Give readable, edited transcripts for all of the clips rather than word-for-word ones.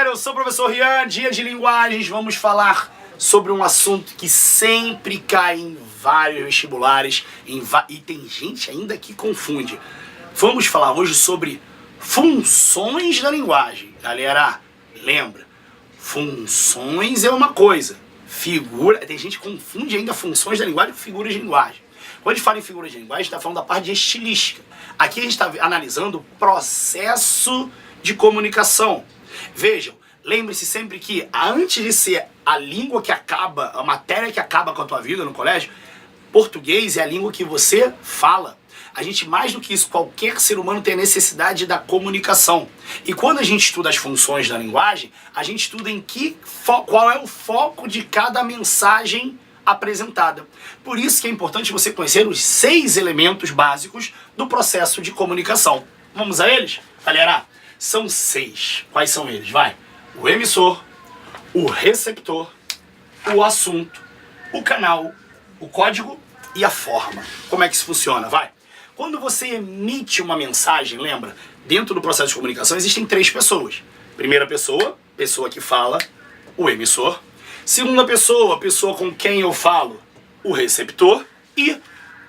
área, eu sou o professor Rian, dia de linguagens. Vamos falar sobre um assunto que sempre cai em vários vestibulares e tem gente ainda que confunde. Vamos falar hoje sobre funções da linguagem. Galera, lembra, funções é uma coisa, tem gente que confunde ainda funções da linguagem com figuras de linguagem. Quando a gente fala em figuras de linguagem, a gente está falando da parte de estilística. Aqui a gente está analisando o processo de comunicação. Vejam, lembre-se sempre que antes de ser a língua que acaba, a matéria que acaba com a tua vida no colégio, português é a língua que você fala. A gente, mais do que isso, qualquer ser humano tem a necessidade da comunicação. E quando a gente estuda as funções da linguagem, a gente estuda qual é o foco de cada mensagem apresentada. Por isso que é importante você conhecer os 6 elementos básicos do processo de comunicação. Vamos a eles? Galera, são 6. Quais são eles? Vai. O emissor, o receptor, o assunto, o canal, o código e a forma. Como é que isso funciona? Vai. Quando você emite uma mensagem, lembra, dentro do processo de comunicação existem 3 pessoas. Primeira pessoa, pessoa que fala, o emissor. Segunda pessoa, pessoa com quem eu falo, o receptor. E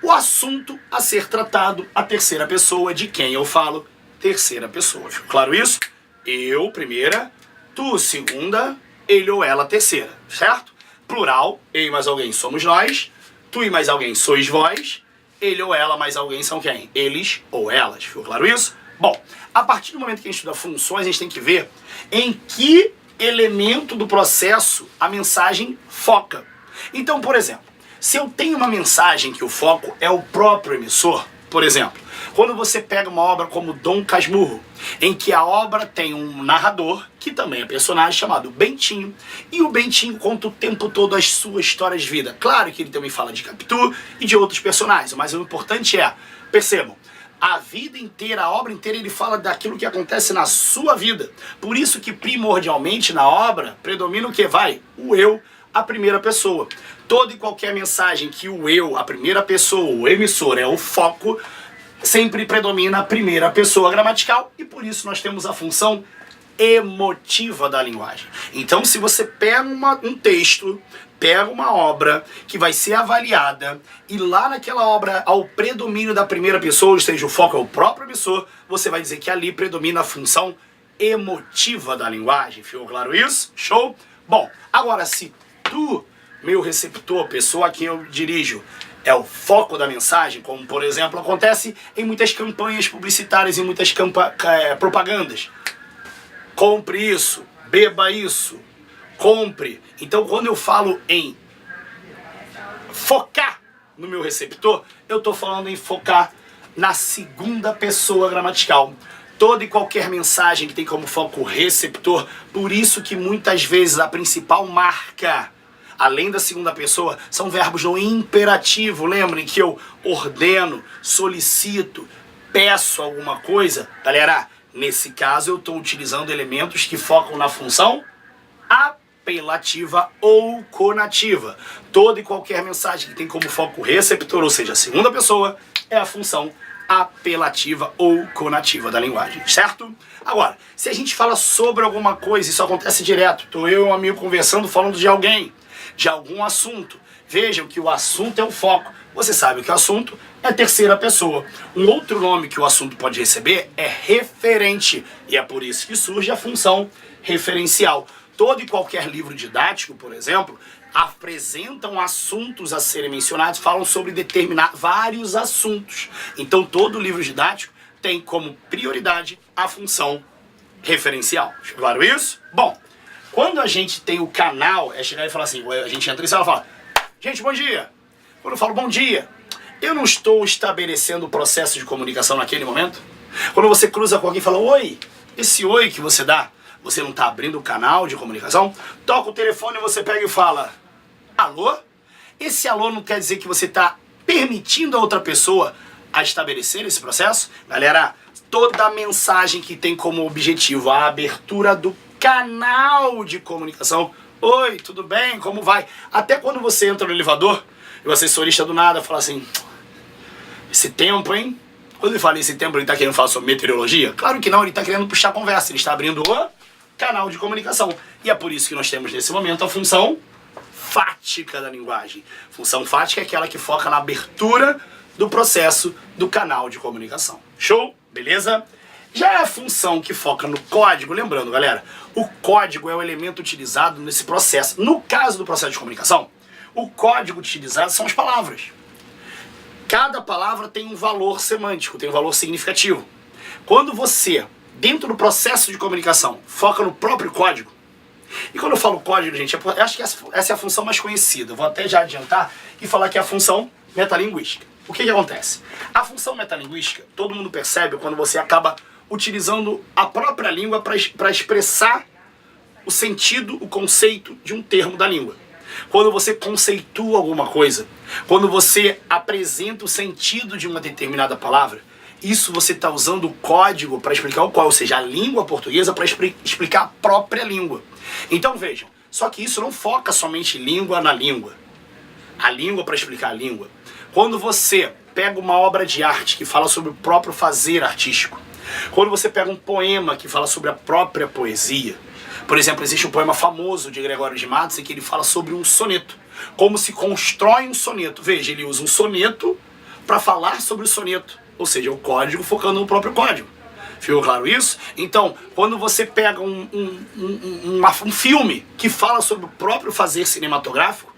o assunto a ser tratado, a terceira pessoa de quem eu falo, terceira pessoa. Ficou claro isso? Eu, primeira, tu, segunda, ele ou ela, terceira, certo? Plural, eu e mais alguém somos nós, tu e mais alguém sois vós, ele ou ela mais alguém são quem? Eles ou elas. Ficou claro isso? Bom, a partir do momento que a gente estuda funções, a gente tem que ver em que elemento do processo a mensagem foca. Então, por exemplo, se eu tenho uma mensagem que o foco é o próprio emissor, por exemplo, quando você pega uma obra como Dom Casmurro, em que a obra tem um narrador, que também é personagem, chamado Bentinho, e o Bentinho conta o tempo todo as suas histórias de vida. Claro que ele também fala de Capitu e de outros personagens, mas o importante é, percebam, a vida inteira, a obra inteira, ele fala daquilo que acontece na sua vida. Por isso que primordialmente na obra predomina o que? Vai, o eu, a primeira pessoa. Toda e qualquer mensagem que o eu, a primeira pessoa, o emissor é o foco, sempre predomina a primeira pessoa gramatical e por isso nós temos a função emotiva da linguagem. Então, se você pega um texto, pega uma obra que vai ser avaliada e lá naquela obra, ao predomínio da primeira pessoa, ou seja, o foco é o próprio emissor, você vai dizer que ali predomina a função emotiva da linguagem. Ficou claro isso? Show? Bom, agora se tu, meu receptor, pessoa a quem eu dirijo, é o foco da mensagem, como por exemplo acontece em muitas campanhas publicitárias e muitas propagandas. Compre isso, beba isso, compre. Então quando eu falo em focar no meu receptor, eu estou falando em focar na segunda pessoa gramatical. Toda e qualquer mensagem que tem como foco o receptor, por isso que muitas vezes a principal marca, além da segunda pessoa, são verbos no imperativo. Lembrem que eu ordeno, solicito, peço alguma coisa. Galera, nesse caso eu estou utilizando elementos que focam na função apelativa ou conativa. Toda e qualquer mensagem que tem como foco o receptor, ou seja, a segunda pessoa, é a função apelativa ou conativa da linguagem, certo? Agora, se a gente fala sobre alguma coisa, isso acontece direto. Estou eu e um amigo conversando, falando de alguém, de algum assunto. Vejam que o assunto é o foco. Você sabe que o assunto é terceira pessoa. Um outro nome que o assunto pode receber é referente. E é por isso que surge a função referencial. Todo e qualquer livro didático, por exemplo, apresentam assuntos a serem mencionados, falam sobre vários assuntos. Então todo livro didático tem como prioridade a função referencial. Claro isso? Bom, quando a gente tem o canal, é chegar e falar assim, a gente entra e ela fala, gente, bom dia. Quando eu falo bom dia, eu não estou estabelecendo o processo de comunicação naquele momento? Quando você cruza com alguém e fala, oi, esse oi que você dá, você não está abrindo o canal de comunicação? Toca o telefone e você pega e fala, alô? Esse alô não quer dizer que você está permitindo a outra pessoa a estabelecer esse processo? Galera, toda mensagem que tem como objetivo a abertura do canal de comunicação. Oi, tudo bem? Como vai? Até quando você entra no elevador e o assessorista do nada fala assim, esse tempo, hein? Quando ele fala esse tempo, ele está querendo falar sobre meteorologia? Claro que não, ele está querendo puxar a conversa, ele está abrindo o canal de comunicação. E é por isso que nós temos nesse momento a função fática da linguagem. Função fática é aquela que foca na abertura do processo do canal de comunicação. Show? Beleza? Já é a função que foca no código, lembrando, galera, o código é o elemento utilizado nesse processo. No caso do processo de comunicação, o código utilizado são as palavras. Cada palavra tem um valor semântico, tem um valor significativo. Quando você, dentro do processo de comunicação, foca no próprio código, e quando eu falo código, gente, eu acho que essa é a função mais conhecida. Eu vou até já adiantar e falar que é a função metalinguística. O que acontece? A função metalinguística, todo mundo percebe quando você acaba utilizando a própria língua para expressar o sentido, o conceito de um termo da língua. Quando você conceitua alguma coisa, quando você apresenta o sentido de uma determinada palavra, isso você está usando o código para explicar o qual, ou seja, a língua portuguesa para explicar a própria língua. Então vejam, só que isso não foca somente língua na língua. A língua para explicar a língua. Quando você pega uma obra de arte que fala sobre o próprio fazer artístico, quando você pega um poema que fala sobre a própria poesia, por exemplo, existe um poema famoso de Gregório de Matos em que ele fala sobre um soneto, como se constrói um soneto. Veja, ele usa um soneto para falar sobre o soneto, ou seja, o código focando no próprio código. Ficou claro isso? Então, quando você pega um filme que fala sobre o próprio fazer cinematográfico,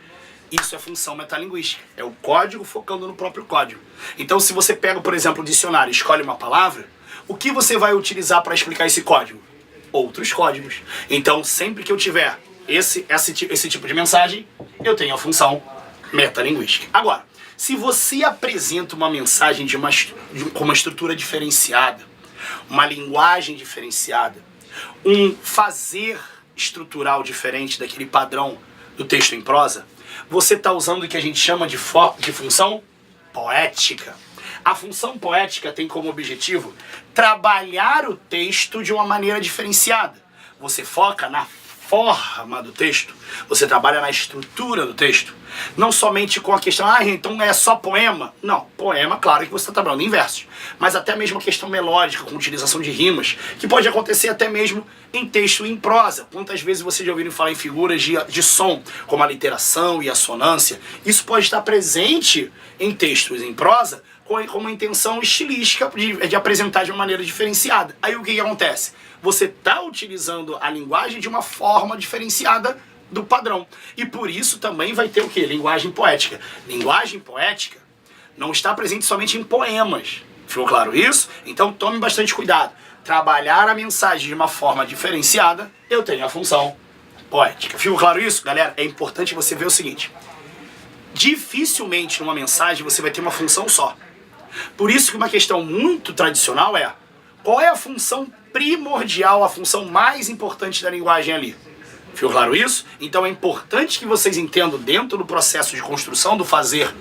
isso é função metalinguística. É o código focando no próprio código. Então, se você pega, por exemplo, o dicionário e escolhe uma palavra, o que você vai utilizar para explicar esse código? Outros códigos. Então, sempre que eu tiver esse tipo de mensagem, eu tenho a função metalinguística. Agora, se você apresenta uma mensagem com uma estrutura diferenciada, uma linguagem diferenciada, um fazer estrutural diferente daquele padrão do texto em prosa, você está usando o que a gente chama de função poética. A função poética tem como objetivo trabalhar o texto de uma maneira diferenciada. Você foca na forma do texto, você trabalha na estrutura do texto. Não somente com a questão, então é só poema. Não, poema, claro que você está trabalhando em versos. Mas até mesmo a questão melódica, com utilização de rimas, que pode acontecer até mesmo em texto e em prosa. Quantas vezes vocês já ouviram falar em figuras de som, como a literação e a sonância? Isso pode estar presente em textos em prosa, com uma intenção estilística de apresentar de uma maneira diferenciada. Aí o que acontece? Você está utilizando a linguagem de uma forma diferenciada do padrão. E por isso também vai ter o quê? Linguagem poética. Linguagem poética não está presente somente em poemas. Ficou claro isso? Então tome bastante cuidado. Trabalhar a mensagem de uma forma diferenciada, eu tenho a função poética. Ficou claro isso? Galera, é importante você ver o seguinte. Dificilmente numa mensagem você vai ter uma função só. Por isso que uma questão muito tradicional é: qual é a função primordial, a função mais importante da linguagem ali? Ficou claro isso? Então é importante que vocês entendam dentro do processo de construção do fazer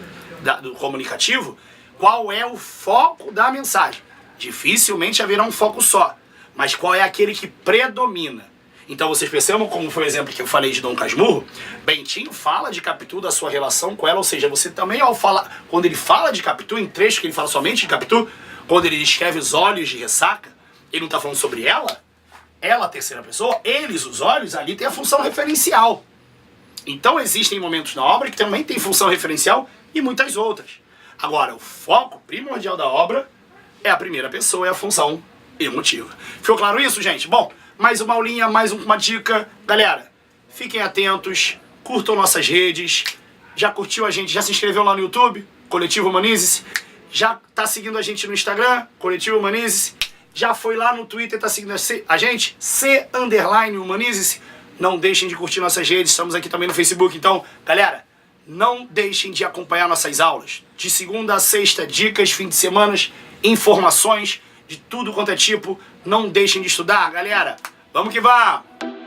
do comunicativo, qual é o foco da mensagem. Dificilmente haverá um foco só, mas qual é aquele que predomina. Então vocês percebam como foi o exemplo que eu falei de Dom Casmurro. Bentinho fala de Capitu, da sua relação com ela, ou seja, você também ao falar, quando ele fala de Capitu, em trecho que ele fala somente de Capitu, quando ele descreve os olhos de ressaca, ele não está falando sobre ela, a terceira pessoa, eles, os olhos, ali tem a função referencial. Então existem momentos na obra que também tem função referencial e muitas outras. Agora, o foco primordial da obra é a primeira pessoa, é a função emotiva. Ficou claro isso, gente? Bom, mais uma aulinha, mais uma dica. Galera, fiquem atentos, curtam nossas redes. Já curtiu a gente? Já se inscreveu lá no YouTube? Coletivo Humanize-se? Já tá seguindo a gente no Instagram? Coletivo Humanize-se? Já foi lá no Twitter, tá seguindo a gente? C_Humanize-se? Não deixem de curtir nossas redes, estamos aqui também no Facebook. Então, galera, não deixem de acompanhar nossas aulas. De segunda a sexta, dicas, fim de semana, informações de tudo quanto é tipo. Não deixem de estudar, galera. Vamos que vamos!